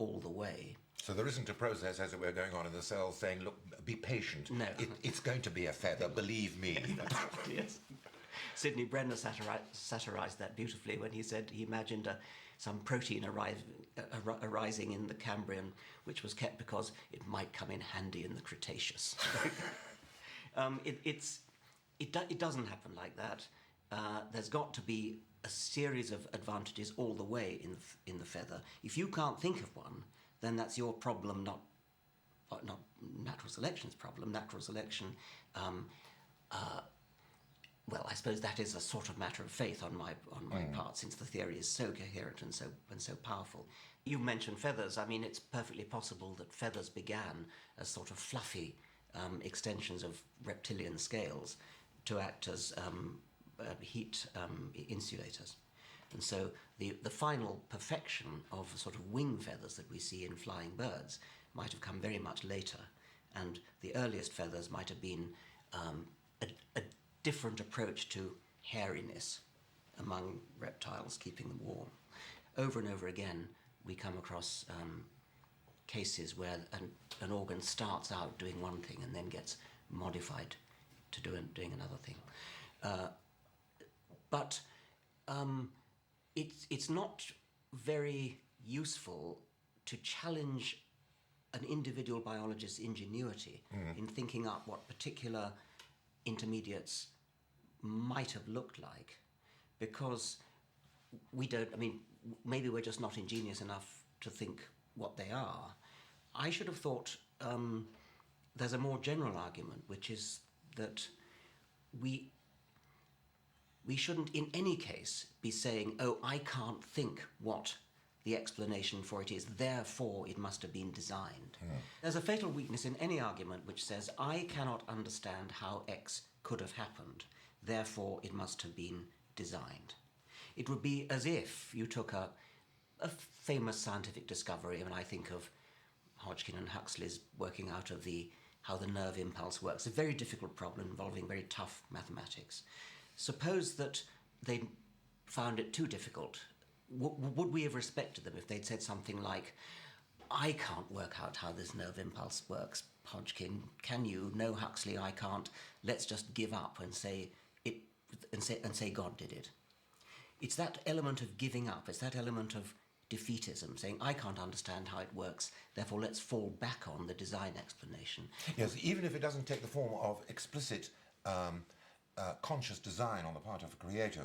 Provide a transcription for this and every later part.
all the way. So there isn't a process, as it were, going on in the cell saying, look, be patient. No. It's going to be a feather, believe me. Yes. Sidney Brenner satirised that beautifully when he said he imagined some protein arising in the Cambrian, which was kept because it might come in handy in the Cretaceous. It doesn't happen like that. There's got to be a series of advantages all the way in the feather. If you can't think of one, then that's your problem, not natural selection's problem. Natural selection, well, I suppose that is a sort of matter of faith on my part, since the theory is so coherent and so powerful. You mentioned feathers. I mean, it's perfectly possible that feathers began as sort of fluffy extensions of reptilian scales to act as heat insulators. And so the final perfection of the sort of wing feathers that we see in flying birds might have come very much later, and the earliest feathers might have been a different approach to hairiness among reptiles, keeping them warm. Over and over again, we come across cases where an organ starts out doing one thing and then gets modified to doing another thing. But it's not very useful to challenge an individual biologist's ingenuity in thinking up what particular intermediates might have looked like, because we don't, I mean, maybe we're just not ingenious enough to think what they are. I should have thought there's a more general argument, which is that we shouldn't in any case be saying, oh, I can't think what the explanation for it is, therefore it must have been designed. There's a fatal weakness in any argument which says, I cannot understand how X could have happened, therefore it must have been designed. It would be as if you took a famous scientific discovery, and I think of Hodgkin and Huxley's working out of how the nerve impulse works, a very difficult problem involving very tough mathematics. Suppose that they found it too difficult. Would we have respected them if they'd said something like, I can't work out how this nerve impulse works, Hodgkin, can you? No, Huxley, I can't. Let's just give up and say God did it. It's that element of giving up, it's that element of defeatism, saying, I can't understand how it works, therefore let's fall back on the design explanation. Yes, even if it doesn't take the form of explicit conscious design on the part of a creator,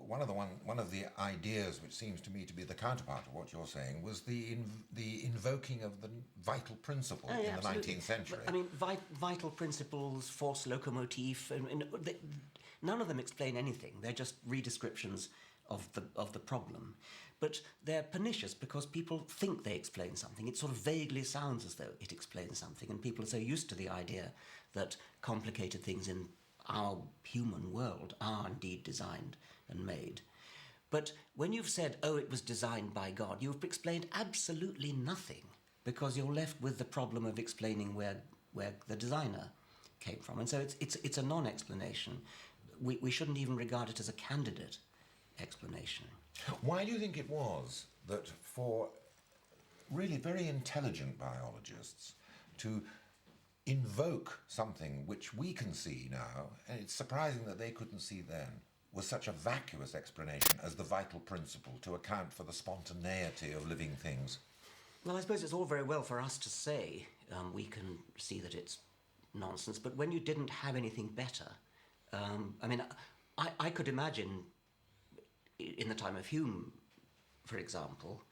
one of the ideas which seems to me to be the counterpart of what you're saying was the invoking of the vital principle in the absolutely. 19th century. I mean, vital principles, force locomotive, none of them explain anything. They're just redescriptions of the problem. But they're pernicious because people think they explain something. It sort of vaguely sounds as though it explains something, and people are so used to the idea that complicated things in our human world are indeed designed and made. But when you've said, oh, it was designed by God, you've explained absolutely nothing, because you're left with the problem of explaining where the designer came from. And so it's a non-explanation. We shouldn't even regard it as a candidate explanation. Why do you think it was that for really very intelligent biologists to invoke something which we can see now, and it's surprising that they couldn't see then, was such a vacuous explanation as the vital principle to account for the spontaneity of living things? Well, I suppose it's all very well for us to say we can see that it's nonsense, but when you didn't have anything better, I mean, I could imagine in the time of Hume, for example,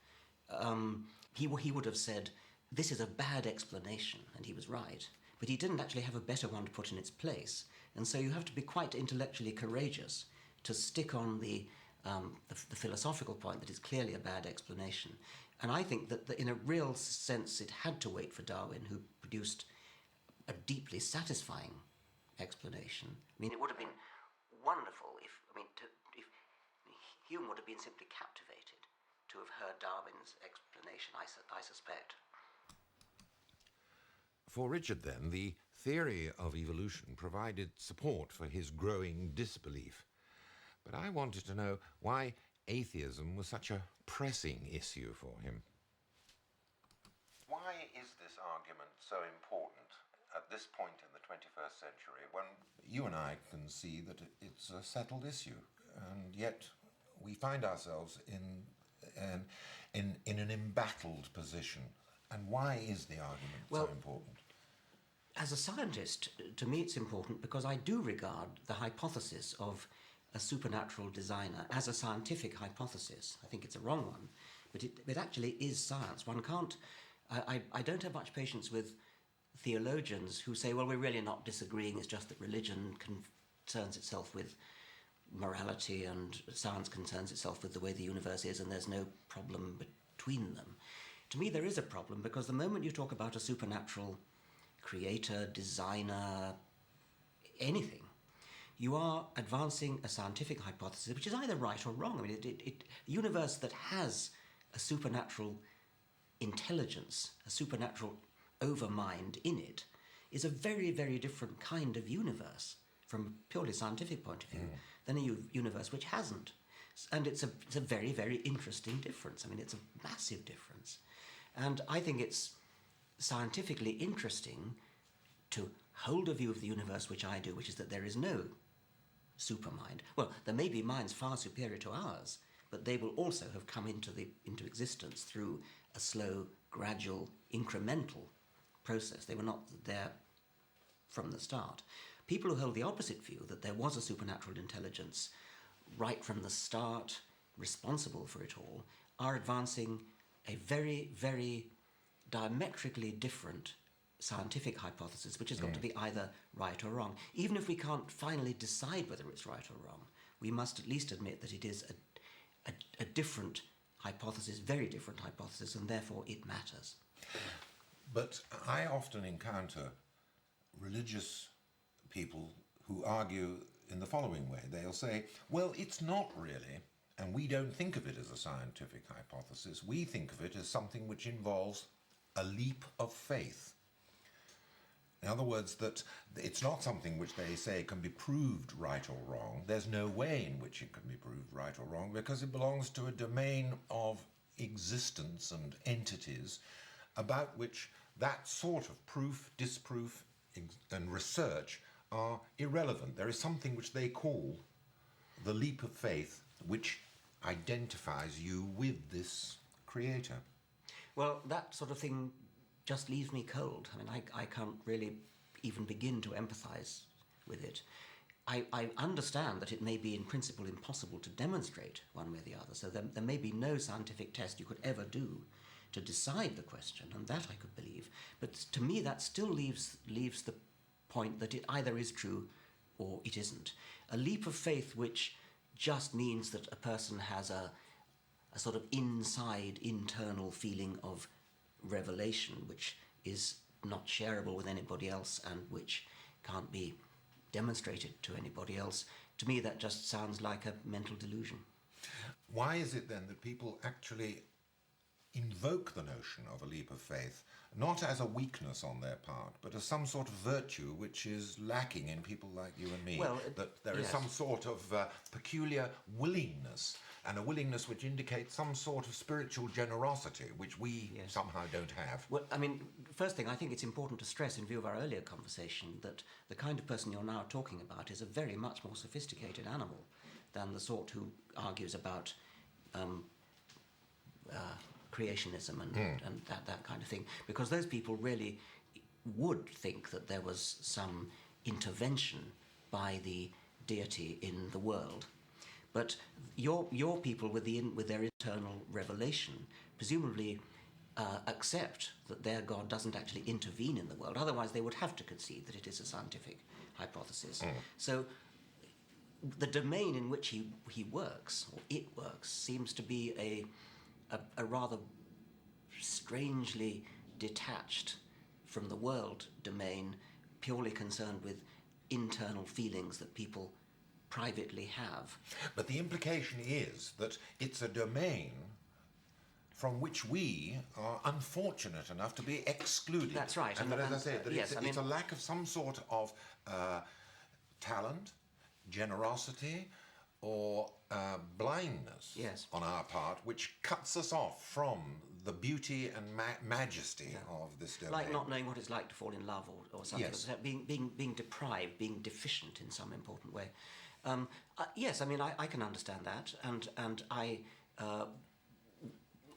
he would have said, this is a bad explanation, and he was right. But he didn't actually have a better one to put in its place. And so you have to be quite intellectually courageous to stick on the philosophical point that it's clearly a bad explanation. And I think that in a real sense it had to wait for Darwin, who produced a deeply satisfying explanation. I mean, it would have been wonderful if Hume would have been simply captivated to have heard Darwin's explanation, I suspect. For Richard, then, the theory of evolution provided support for his growing disbelief. But I wanted to know why atheism was such a pressing issue for him. Why is this argument so important at this point in the 21st century when you and I can see that it's a settled issue, and yet we find ourselves in an embattled position? And why is the argument so important? As a scientist, to me it's important because I do regard the hypothesis of a supernatural designer as a scientific hypothesis. I think it's a wrong one, but it actually is science. One can't... I don't have much patience with theologians who say, well, we're really not disagreeing, it's just that religion concerns itself with morality and science concerns itself with the way the universe is, and there's no problem between them. To me, there is a problem, because the moment you talk about a supernatural creator, designer, anything, you are advancing a scientific hypothesis which is either right or wrong. I mean, a universe that has a supernatural intelligence, a supernatural overmind in it, is a very, very different kind of universe from a purely scientific point of view than a universe which hasn't. And it's a very, very interesting difference. I mean, it's a massive difference. And I think it's scientifically interesting to hold a view of the universe which I do, which is that there is no supermind. Well, there may be minds far superior to ours, but they will also have come into existence through a slow, gradual, incremental process. They were not there from the start. People who hold the opposite view, that there was a supernatural intelligence right from the start, responsible for it all, are advancing a very, very diametrically different scientific hypothesis, which has got to be either right or wrong. Even if we can't finally decide whether it's right or wrong, we must at least admit that it is a different hypothesis, very different hypothesis, and therefore it matters. But I often encounter religious people who argue in the following way. They'll say, well, it's not really, and we don't think of it as a scientific hypothesis. We think of it as something which involves a leap of faith. In other words, that it's not something which they say can be proved right or wrong. There's no way in which it can be proved right or wrong, because it belongs to a domain of existence and entities about which that sort of proof, disproof, and research are irrelevant. There is something which they call the leap of faith, which identifies you with this creator. Well, that sort of thing just leaves me cold. I mean, I can't really even begin to empathise with it. I understand that it may be in principle impossible to demonstrate one way or the other, so there may be no scientific test you could ever do to decide the question, and that I could believe. But to me, that still leaves the point that it either is true or it isn't. A leap of faith which just means that a person has a sort of internal feeling of revelation which is not shareable with anybody else and which can't be demonstrated to anybody else. To me, that just sounds like a mental delusion. Why is it then that people actually invoke the notion of a leap of faith, not as a weakness on their part, but as some sort of virtue which is lacking in people like you and me? Well, that there is some sort of peculiar willingness, and a willingness which indicates some sort of spiritual generosity, which we somehow don't have. Well, I mean, first thing, I think it's important to stress, in view of our earlier conversation, that the kind of person you're now talking about is a very much more sophisticated animal than the sort who argues about creationism and that kind of thing, because those people really would think that there was some intervention by the deity in the world. But your people with their internal revelation presumably accept that their God doesn't actually intervene in the world. Otherwise, they would have to concede that it is a scientific hypothesis. So the domain in which he works, or it works, seems to be a rather strangely detached from the world domain, purely concerned with internal feelings that people privately have. But the implication is that it's a domain from which we are unfortunate enough to be excluded. That's right. And that, as I said, that it's a lack of some sort of talent, generosity, or blindness on our part, which cuts us off from the beauty and majesty of this domain. Like not knowing what it's like to fall in love or something. Yes. Being deprived, being deficient in some important way. Yes, I mean, I can understand that, and I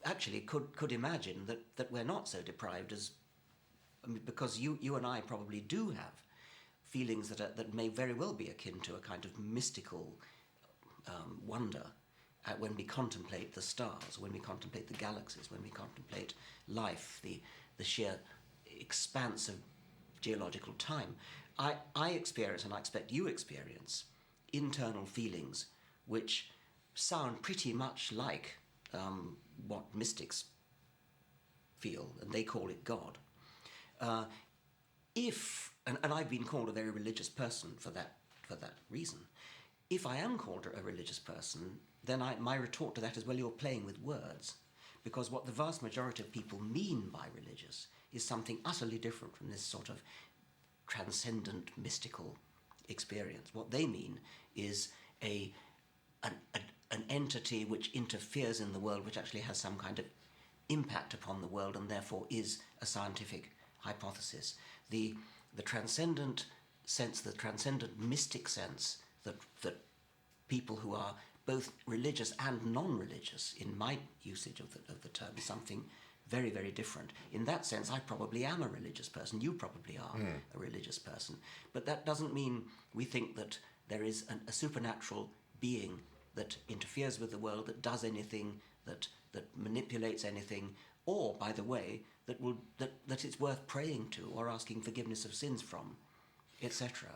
actually could imagine that we're not so deprived as... I mean, because you and I probably do have feelings that may very well be akin to a kind of mystical wonder when we contemplate the stars, when we contemplate the galaxies, when we contemplate life, the sheer expanse of geological time. I experience, and I expect you experience, internal feelings which sound pretty much like what mystics feel, and they call it God. And I've been called a very religious person for that reason. If I am called a religious person, then my retort to that is, well, you're playing with words, because what the vast majority of people mean by religious is something utterly different from this sort of transcendent mystical experience. What they mean is an entity which interferes in the world, which actually has some kind of impact upon the world and therefore is a scientific hypothesis. The transcendent sense, the transcendent mystic sense that people who are both religious and non-religious, in my usage of the term, is something very, very different. In that sense, I probably am a religious person. You probably are a religious person. But that doesn't mean we think that there is a supernatural being that interferes with the world, that does anything, that manipulates anything, or, by the way, that it's worth praying to or asking forgiveness of sins from, etc.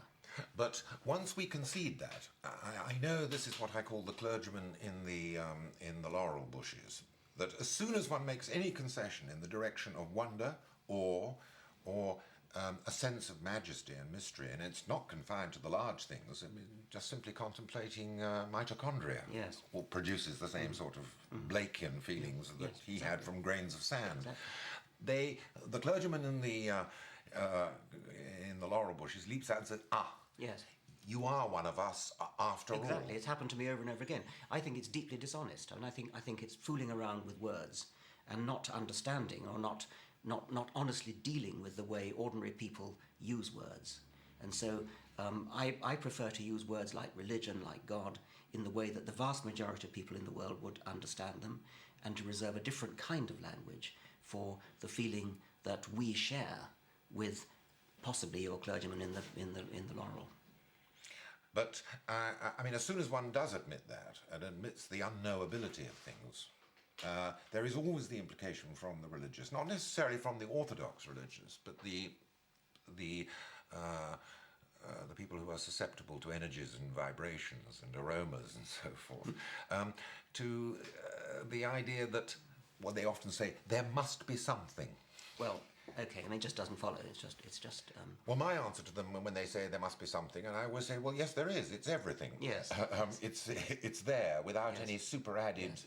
But once we concede that, I know this is what I call the clergyman in the laurel bushes, that as soon as one makes any concession in the direction of wonder or a sense of majesty and mystery, and it's not confined to the large things, I mean, just simply contemplating mitochondria, yes, produces the same sort of Blakean feelings that yes, he exactly. had from grains of sand. Exactly. The clergyman in the laurel bushes leaps out and says, yes, you are one of us after all. Exactly. It's happened to me over and over again. I think it's deeply dishonest, and I think it's fooling around with words and not understanding or not honestly dealing with the way ordinary people use words. And so I prefer to use words like religion, like God, in the way that the vast majority of people in the world would understand them, and to reserve a different kind of language for the feeling that we share with possibly your clergyman in the laurel. But, I mean, as soon as one does admit that, and admits the unknowability of things, there is always the implication from the religious, not necessarily from the orthodox religious, but the people who are susceptible to energies and vibrations and aromas and so forth, to the idea that, what they often say, there must be something. Well, okay, I mean, it just doesn't follow. It's just. Well, my answer to them when they say there must be something, and I always say, well, yes, there is. It's everything. Yes. It's there without Yes. any super added. Yes.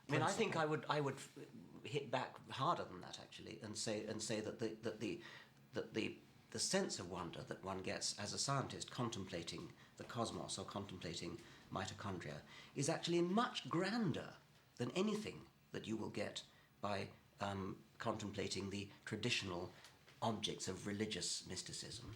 I mean, I think I would hit back harder than that actually, and say that the sense of wonder that one gets as a scientist contemplating the cosmos or contemplating mitochondria is actually much grander than anything that you will get by contemplating the traditional objects of religious mysticism.